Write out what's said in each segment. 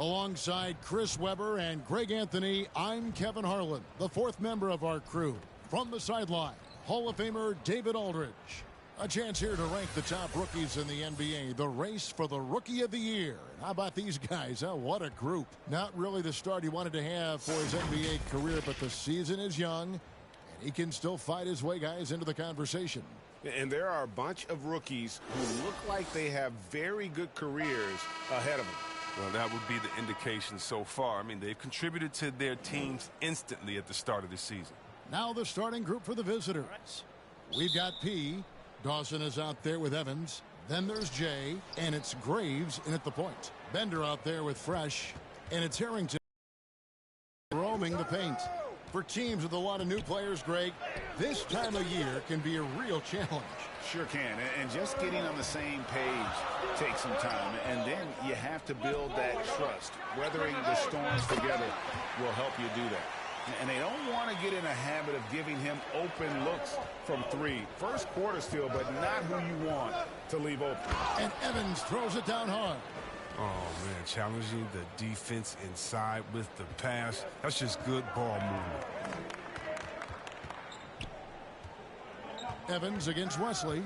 Alongside Chris Webber and Greg Anthony, I'm Kevin Harlan, the fourth member of our crew. From the sideline, Hall of Famer David Aldridge. A chance here to rank the top rookies in the NBA. The race for the Rookie of the Year. How about these guys? Oh, what a group. Not really the start he wanted to have for his NBA career, but the season is young, and he can still fight his way, guys, into the conversation. And there are a bunch of rookies who look like they have very good careers ahead of them. Well, that would be the indication so far. I mean, they've contributed to their teams instantly at the start of the season. Now the starting group for the visitors. We've got P. Dawson is out there with Evans. Then there's Jay, and it's Graves in at the point. Bender out there with Fresh, and it's Harrington roaming the paint. For teams with a lot of new players, Greg, this time of year can be a real challenge. Sure can, and just getting on the same page takes some time, and then you have to build that trust. Weathering the storms together will help you do that. And they don't want to get in a habit of giving him open looks from three. First quarter still, but not who you want to leave open. And Evans throws it down hard. Oh, man, challenging the defense inside with the pass. That's just good ball movement. Evans against Wesley.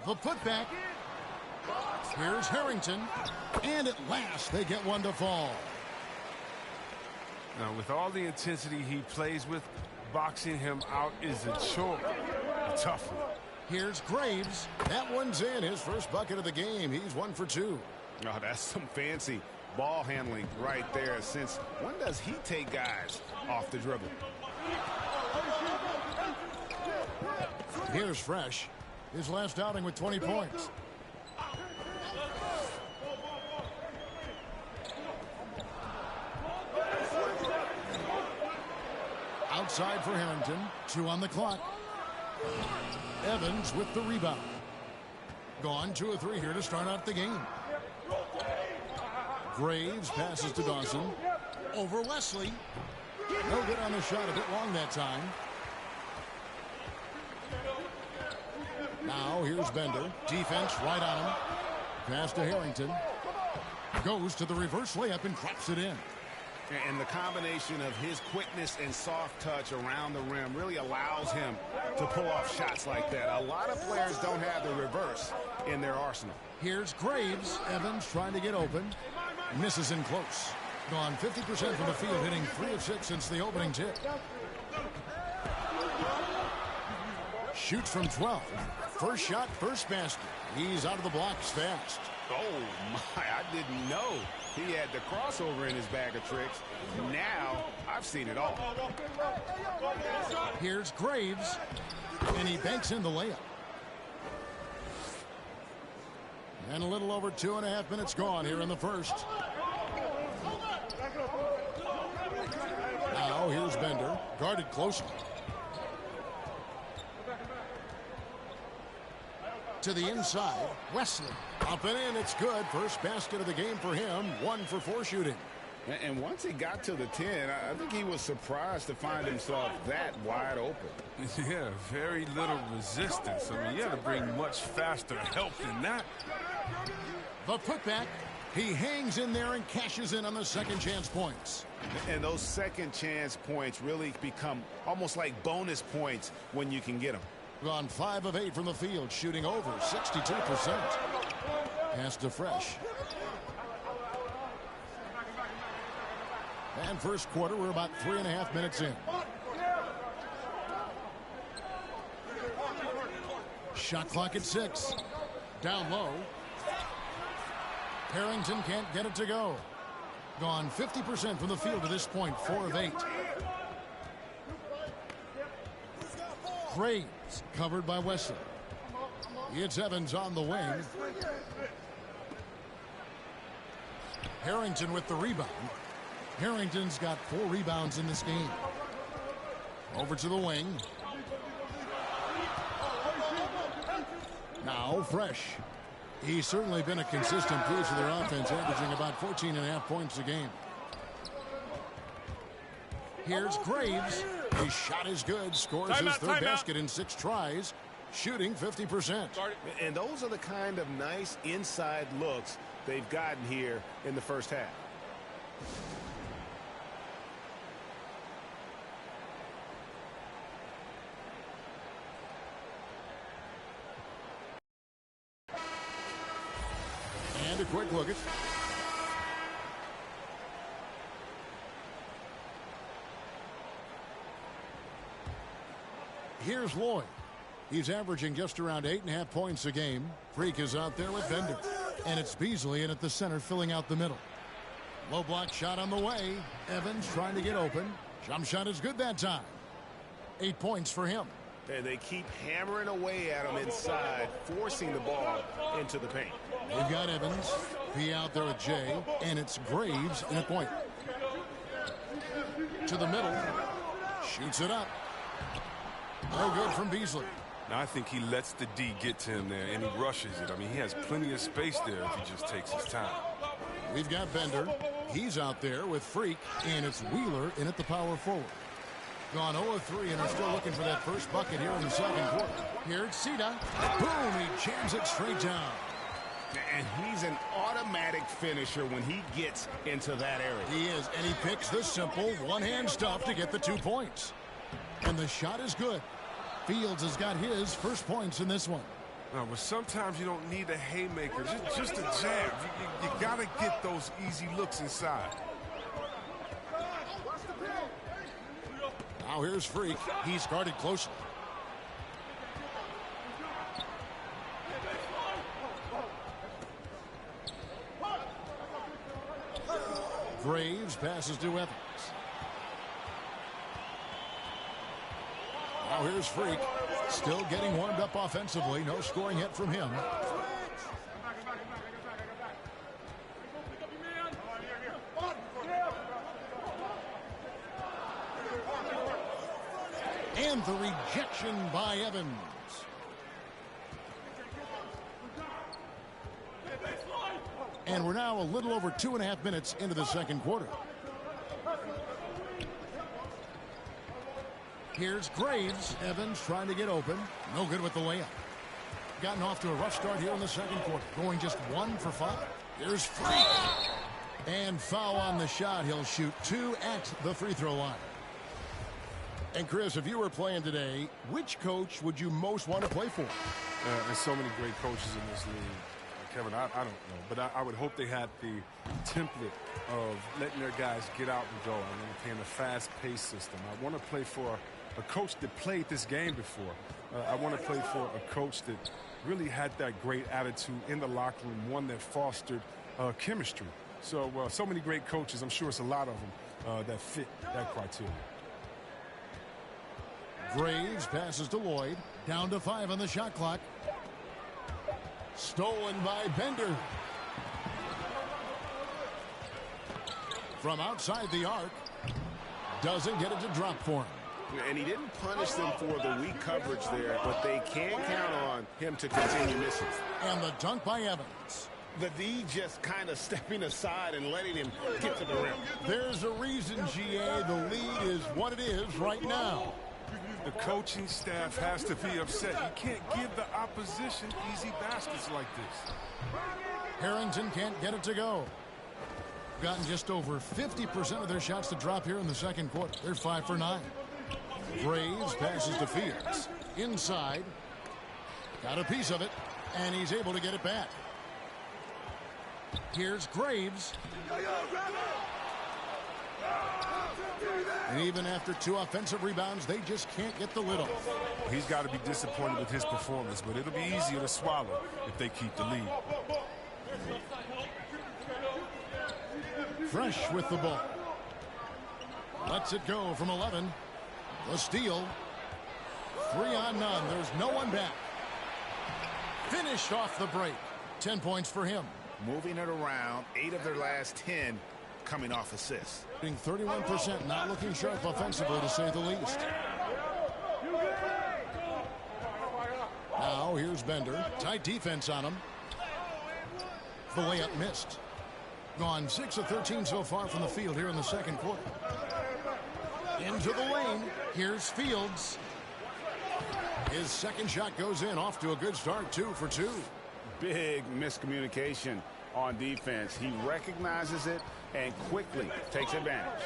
The putback. Here's Harrington. And at last, they get one to fall. Now, with all the intensity he plays with, boxing him out is a chore. A tough one. Here's Graves. That one's in. His first bucket of the game. He's 1 for 2. Oh, that's some fancy ball handling right there. Since when does he take guys off the dribble? Here's Fresh. His last outing with 20 points. Outside for Harrington. 2 on the clock. Evans with the rebound. Gone 2 of 3 here to start out the game. Graves passes to Dawson. Over Wesley. No good on the shot, a bit long that time. Now here's Bender. Defense right on him. Pass to Harrington. Goes to the reverse layup and craps it in. And the combination of his quickness and soft touch around the rim really allows him to pull off shots like that. A lot of players don't have the reverse in their arsenal. Here's Graves. Evans trying to get open. Misses in close. Gone 50% from the field, hitting 3 of 6 since the opening tip. Shoots from 12. First shot, first basket. He's out of the blocks fast. Oh, my, I didn't know he had the crossover in his bag of tricks. Now, I've seen it all. Here's Graves, and he banks in the layup. And a little over 2.5 minutes gone here in the first. Now, here's Bender, guarded closely. To the inside, Wesley. Up and in, it's good. First basket of the game for him. 1 for 4 shooting. And once he got to the 10, I think he was surprised to find himself that wide open. Yeah, very little resistance. I mean, you got to bring much faster help than that. The putback. He hangs in there and cashes in on the second chance points. And those second chance points really become almost like bonus points when you can get them. Gone 5 of 8 from the field, shooting over 62%. Pass to Fresh. And first quarter, we're about 3.5 minutes in. Shot clock at 6. Down low. Harrington can't get it to go. Gone 50% from the field to this point, 4 of 8. Graves covered by Wesley. It's Evans on the wing. Harrington with the rebound. Harrington's got 4 rebounds in this game. Over to the wing. Now Fresh. He's certainly been a consistent piece of their offense, averaging about 14.5 points a game. Here's Graves. His shot is good. Scores his third basket in 6 tries. Shooting 50%. And those are the kind of nice inside looks they've gotten here in the first half. And a quick look at here's Lloyd. He's averaging just around 8.5 points a game. Freak is out there with Bender. And it's Beasley in at the center filling out the middle. Low block shot on the way. Evans trying to get open. Jump shot is good that time. 8 points for him. And they keep hammering away at him inside, forcing the ball into the paint. They've got Evans. He out there with Jay. And it's Graves in a point. To the middle. Shoots it up. No good from Beasley. Now, I think he lets the D get to him there, and he rushes it. I mean, he has plenty of space there if he just takes his time. We've got Bender. He's out there with Freak, and it's Wheeler in at the power forward. Gone 0-3 and are still looking for that first bucket here in the second quarter. Here it's Sita. Boom, he jams it straight down. And he's an automatic finisher when he gets into that area. He is, and he picks the simple one-hand stuff to get the 2 points. And the shot is good. Fields has got his first points in this one. But sometimes you don't need a haymaker, just a jab. You got to get those easy looks inside. Now here's Freak. He's guarded closely. Graves passes to Evans. Now here's Freak. Still getting warmed up offensively. No scoring yet from him. And the rejection by Evans. And we're now a little over 2.5 minutes into the second quarter. Here's Graves. Evans trying to get open. No good with the layup. Gotten off to a rough start here in the second quarter. Going just 1 for 5. Here's Freak. And foul on the shot. He'll shoot 2 at the free throw line. And Chris, if you were playing today, which coach would you most want to play for? There's so many great coaches in this league. Kevin, I don't know. But I would hope they had the template of letting their guys get out and go. I want to play in a fast-paced system. I want to play for a coach that played this game before. I want to play for a coach that really had that great attitude in the locker room, one that fostered chemistry. So many great coaches. I'm sure it's a lot of them that fit that criteria. Graves passes to Lloyd. Down to 5 on the shot clock. Stolen by Bender. From outside the arc. Doesn't get it to drop for him. And he didn't punish them for the weak coverage there, but they can count on him to continue missing. And the dunk by Evans. The D just kind of stepping aside and letting him get to the rim. There's a reason, GA, the lead is what it is right now. The coaching staff has to be upset. You can't give the opposition easy baskets like this. Harrington can't get it to go. Gotten just over 50% of their shots to drop here in the second quarter. They're 5 for 9. Graves passes to Fields. Inside. Got a piece of it, and he's able to get it back. Here's Graves. And even after 2 offensive rebounds, they just can't get the lid off. He's got to be disappointed with his performance, but it'll be easier to swallow if they keep the lead. Fresh with the ball. Lets it go from 11. The steal. 3 on none. There's no one back. Finished off the break. 10 points for him. Moving it around. 8 of their last 10 coming off assists. 31%, not looking sharp offensively, to say the least. Now here's Bender. Tight defense on him. The layup missed. Gone 6 of 13 so far from the field here in the second quarter. Into the lane. Here's Fields. His second shot goes in, off to a good start. 2 for 2. Big miscommunication on defense. He recognizes it and quickly takes advantage.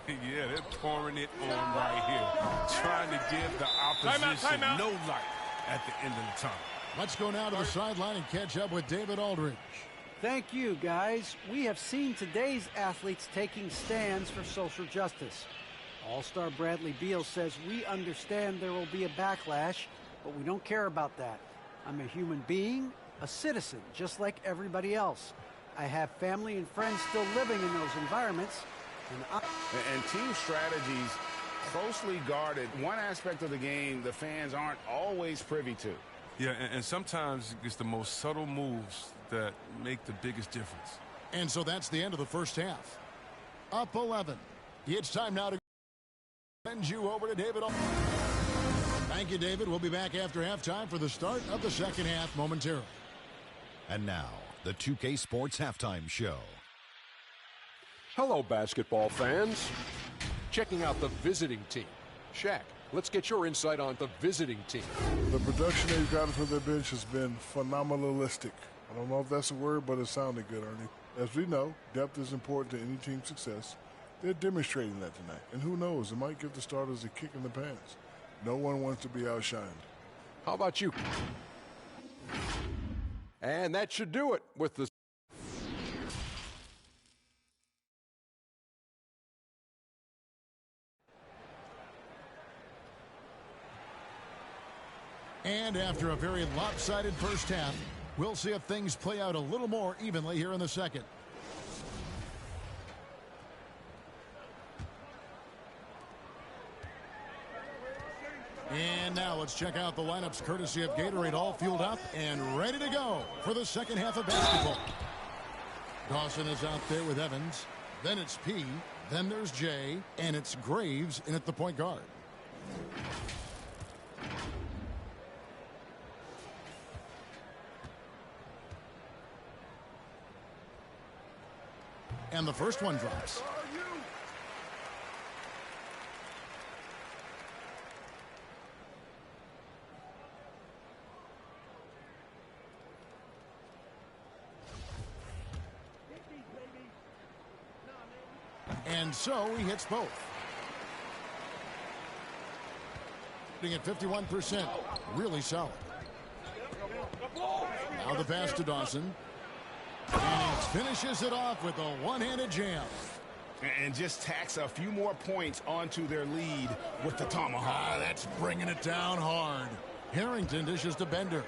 Yeah, they're pouring it on right here, trying to give the opposition no light at the end of the time. Let's go now to the sideline and catch up with David Aldridge. Thank you, guys. We have seen today's athletes taking stands for social justice. All-star Bradley Beal says we understand there will be a backlash, but we don't care about that. I'm a human being, a citizen, just like everybody else. I have family and friends still living in those environments. And team strategies closely guarded. One aspect of the game the fans aren't always privy to. Yeah, and sometimes it's the most subtle moves that make the biggest difference. And so that's the end of the first half. Up 11. It's time now to send you over to David. Thank you, David. We'll be back after halftime for the start of the second half momentarily. And now, the 2K Sports Halftime Show. Hello, basketball fans. Checking out the visiting team. Shaq, let's get your insight on the visiting team. The production they've gotten from their bench has been phenomenalistic. I don't know if that's a word, but it sounded good, Ernie. As we know, depth is important to any team's success. They're demonstrating that tonight. And who knows, it might give the starters a kick in the pants. No one wants to be outshined. How about you? And that should do it with the... And after a very lopsided first half, we'll see if things play out a little more evenly here in the second. And now let's check out the lineups courtesy of Gatorade, all fueled up and ready to go for the second half of basketball. Dawson is out there with Evans. Then it's P. Then there's J. And it's Graves in at the point guard. And the first one drops. And so he hits both. At 51%. Really solid. Now the pass to Dawson. And he finishes it off with a one-handed jam. And just tacks a few more points onto their lead with the tomahawk. That's bringing it down hard. Harrington dishes to Bender.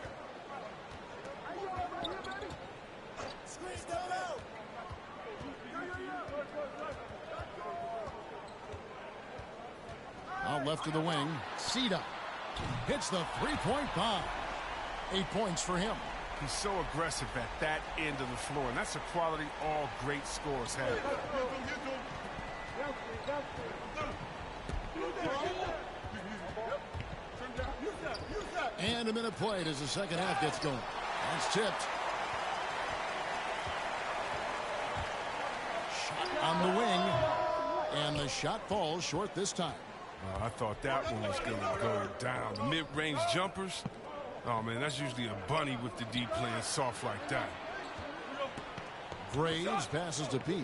Out left to the wing. Sita hits the three-point bomb. 8 points for him. He's so aggressive at that end of the floor, and that's a quality all great scorers have. And a minute played as the second half gets going. That's tipped. Shot on the wing, and the shot falls short this time. I thought that one was going to go down. The mid-range jumpers, oh, man, that's usually a bunny with the D playing soft like that. Graves passes to P.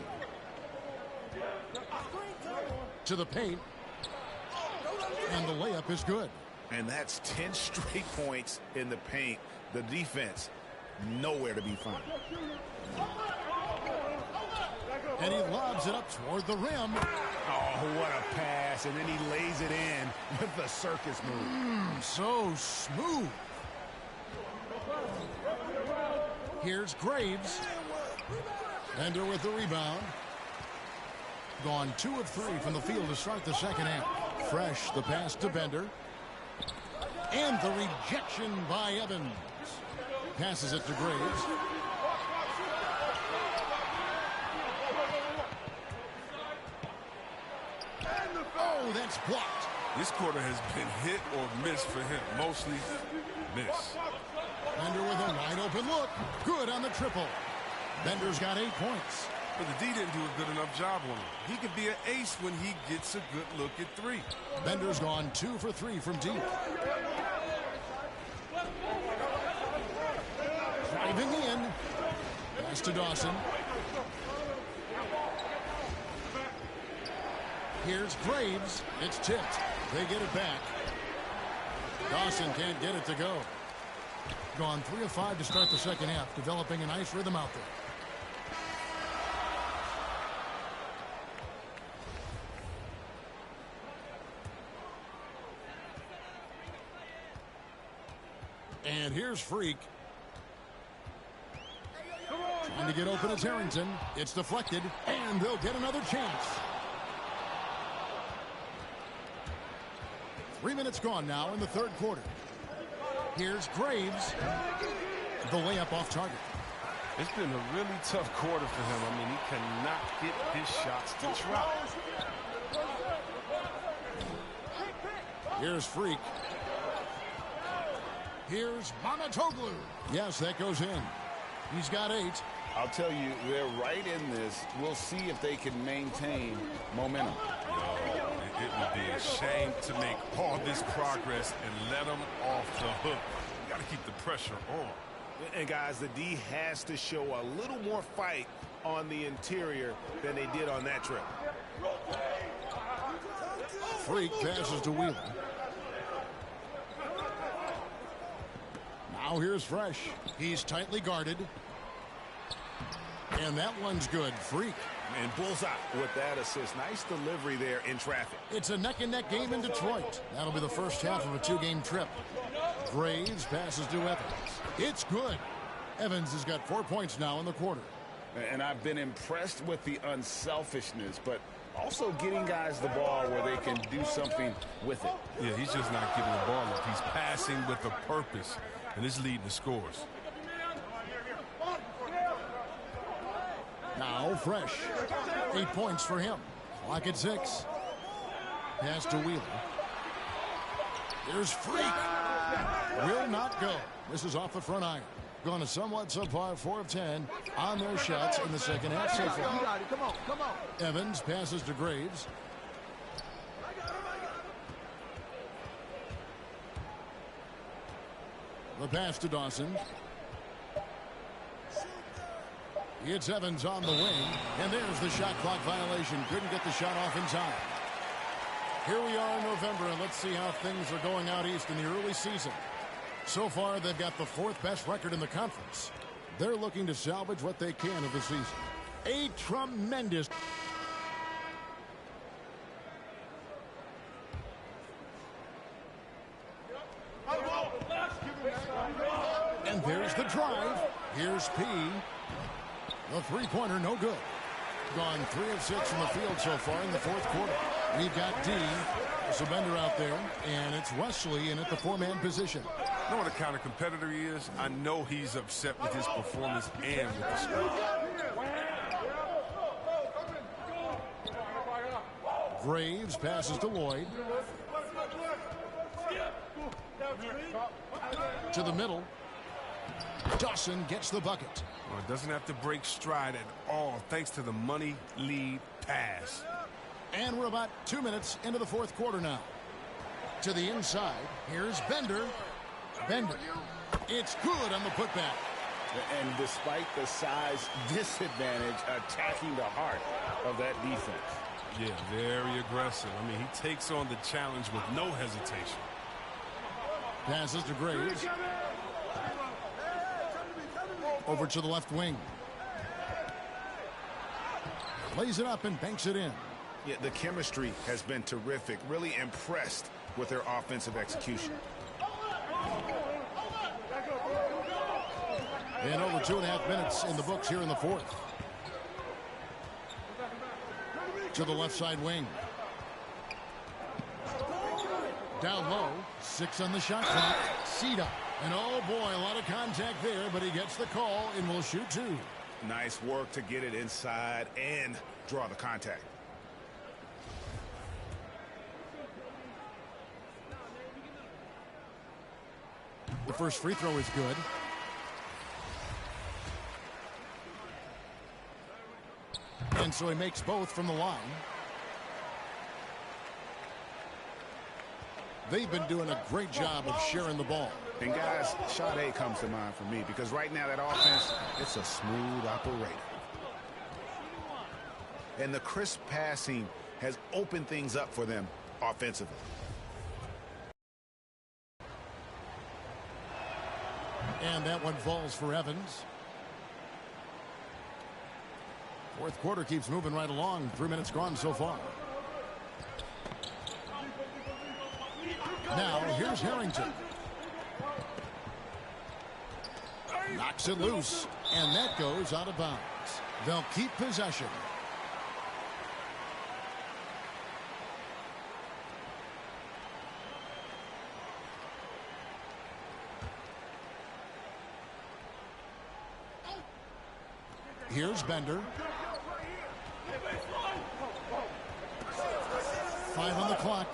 To the paint. And the layup is good. And that's 10 straight points in the paint. The defense, nowhere to be found. And he lobs it up toward the rim. Oh, what a pass. And then he lays it in with the circus move. So smooth. Here's Graves. Bender with the rebound. Gone 2 of 3 from the field to start the second half. Fresh, the pass to Bender. And the rejection by Evans. Passes it to Graves. Oh, that's blocked. This quarter has been hit or miss for him. Mostly miss. Bender with a wide open look. Good on the triple. Bender's got 8 points. But the D didn't do a good enough job on him. He could be an ace when he gets a good look at 3. Bender's gone 2 for 3 from deep. Driving in. pass to Dawson. Here's Graves. It's tipped. They get it back. Dawson can't get it to go. Gone 3 of 5 to start the second half, developing a nice rhythm out there. And here's Freak. Trying to get open as Harrington. It's deflected, and they'll get another chance. 3 minutes gone now in the third quarter. Here's Graves. The layup off target. It's been a really tough quarter for him. I mean, he cannot get his shots to drop. Here's Freak. Here's Mamatoglu. Yes, that goes in. He's got 8. I'll tell you, they're right in this. We'll see if they can maintain momentum. It would be a shame to make all this progress and let them off the hook. You got to keep the pressure on. And guys, the D has to show a little more fight on the interior than they did on that trip. Freak passes to Wheeler. Now here's Fresh. He's tightly guarded. And that one's good. Freak. And bullseye with that assist. Nice delivery there in traffic. It's a neck-and-neck game in Detroit. That'll be the first half of a 2-game trip. Graves passes to Evans. It's good. Evans has got 4 points now in the quarter. And I've been impressed with the unselfishness, but also getting guys the ball where they can do something with it. Yeah, he's just not giving the ball up. He's passing with a purpose, and it's leading to scores. Now Fresh. 8 points for him. Clock at 6. Pass to Wheeler. Here's Freak. Will not go. This is off the front iron. Gone a somewhat subpar 4 of 10 on their shots in the second half so far. You got it. Come on, come on. Evans passes to Graves. The pass to Dawson. It's Evans on the wing, and there's the shot clock violation. Couldn't get the shot off in time. Here we are in November, and let's see how things are going out east in the early season. So far, they've got the 4th best record in the conference. They're looking to salvage what they can of the season. A tremendous... And there's the drive. Here's P. The three-pointer, no good. Gone 3 of 6 from the field so far in the fourth quarter. We've got D. Sabender out there, and it's Wesley in at the 4-man position. You know what a kind of competitor he is? I know he's upset with his performance and with the score. Graves passes to Lloyd. To the middle. Dawson gets the bucket. Well, it doesn't have to break stride at all thanks to the money lead pass. And we're about 2 minutes into the fourth quarter now. To the inside. Here's Bender. Bender. It's good on the putback. And despite the size disadvantage, attacking the heart of that defense. Yeah, very aggressive. I mean, he takes on the challenge with no hesitation. Passes to Graves. Over to the left wing. Lays it up and banks it in. Yeah, the chemistry has been terrific. Really impressed with their offensive execution. And over 2.5 minutes in the books here in the fourth. To the left side wing. Down low. 6 on the shot clock. Ceda. And oh boy, a lot of contact there, but he gets the call and will shoot 2. Nice work to get it inside and draw the contact. The first free throw is good. And so he makes both from the line. They've been doing a great job of sharing the ball. And guys, Sade comes to mind for me because right now that offense, it's a smooth operator. And the crisp passing has opened things up for them offensively. And that one falls for Evans. Fourth quarter keeps moving right along. 3 minutes gone so far. Now here's Harrington. Knocks it loose, and that goes out of bounds. They'll keep possession. Here's Bender. 5 on the clock.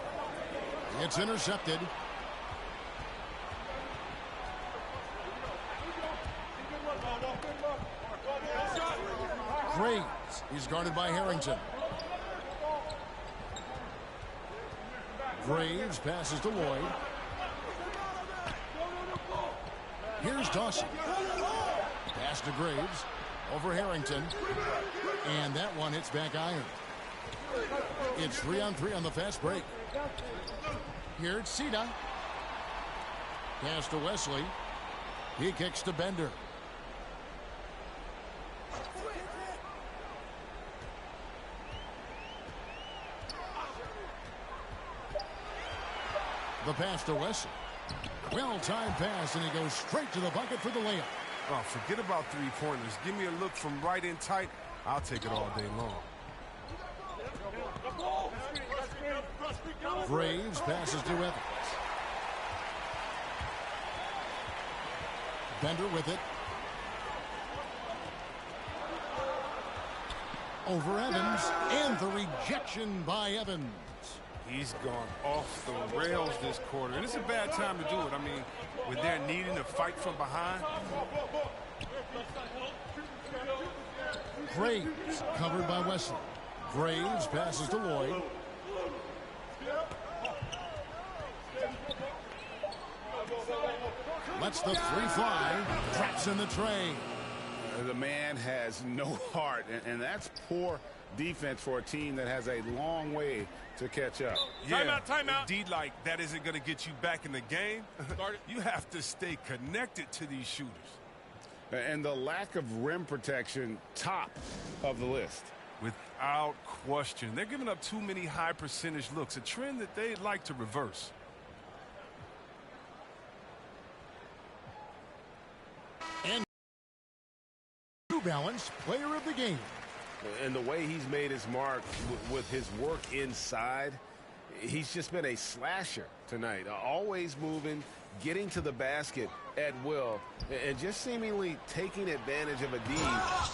It's intercepted. Graves. He's guarded by Harrington. Graves passes to Lloyd. Here's Dawson. Pass to Graves. Over Harrington. And that one hits back iron. It's 3-on-3 on the fast break. Here's Sita. Pass to Wesley. He kicks to Bender. The pass to Wesley. Well-timed pass, and he goes straight to the bucket for the layup. Oh, forget about three-pointers. Give me a look from right in tight. I'll take it all day long. Graves passes to Evans. Bender with it. Over Evans, and the rejection by Evans. He's gone off the rails this quarter, and it's a bad time to do it. I mean, when they're needing to fight from behind. Graves covered by Wesley. Graves passes to Lloyd. Lets the three fly. Traps in the tray. The man has no heart, and that's poor defense for a team that has a long way to catch up. Yeah, timeout. Indeed, like that isn't going to get you back in the game. You have to stay connected to these shooters. And the lack of rim protection, top of the list. Without question. They're giving up too many high percentage looks, a trend that they'd like to reverse. And New Balance player of the game. And the way he's made his mark with his work inside, he's just been a slasher tonight. Always moving, getting to the basket at will, and just seemingly taking advantage of a D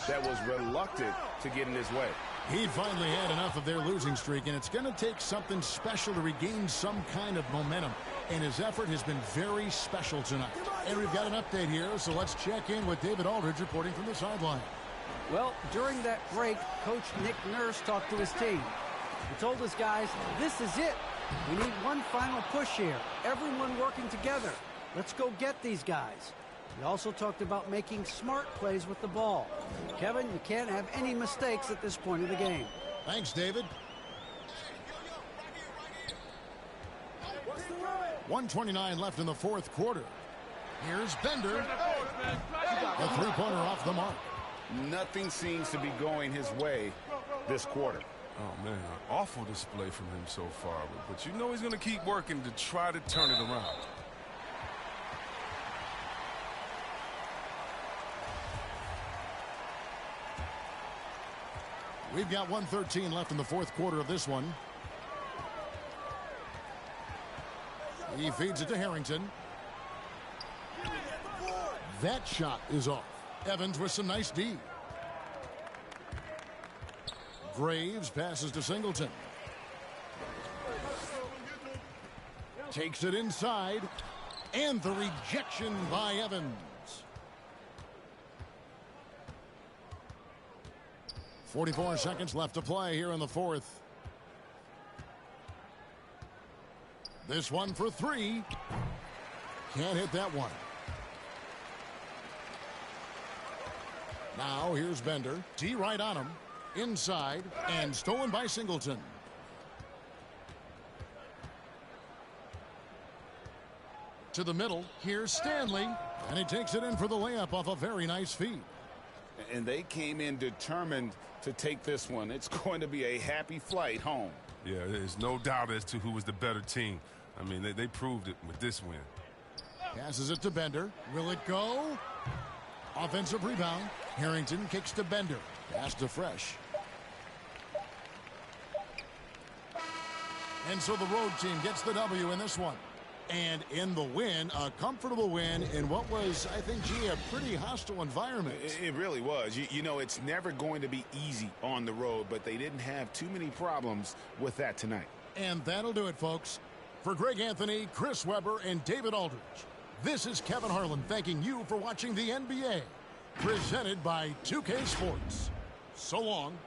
that was reluctant to get in his way. He finally had enough of their losing streak, and it's going to take something special to regain some kind of momentum. And his effort has been very special tonight. And we've got an update here, so let's check in with David Aldridge reporting from the sideline. Well, during that break, Coach Nick Nurse talked to his team. He told his guys, this is it. We need one final push here. Everyone working together. Let's go get these guys. He also talked about making smart plays with the ball. Kevin, you can't have any mistakes at this point of the game. Thanks, David. 1:29 left in the fourth quarter. Here's Bender. The three-pointer off the mark. Nothing seems to be going his way this quarter. Oh, man, awful display from him so far. But you know he's going to keep working to try to turn it around. We've got 1:13 left in the fourth quarter of this one. He feeds it to Harrington. That shot is off. Evans with some nice D. Graves passes to Singleton. Takes it inside. And the rejection by Evans. 44 seconds left to play here in the fourth. This one for three. Can't hit that one. Now here's Bender. D right on him. Inside and stolen by Singleton. To the middle. Here's Stanley. And he takes it in for the layup off a very nice feed. And they came in determined to take this one. It's going to be a happy flight home. Yeah, there's no doubt as to who was the better team. I mean, they proved it with this win. Passes it to Bender. Will it go? Offensive rebound. Harrington kicks to Bender. Pass to Fresh. And so the road team gets the W in this one. And in the win, a comfortable win in what was, I think, a pretty hostile environment. It really was. You know, it's never going to be easy on the road, but they didn't have too many problems with that tonight. And that'll do it, folks. For Greg Anthony, Chris Webber, and David Aldridge, this is Kevin Harlan thanking you for watching the NBA, presented by 2K Sports. So long.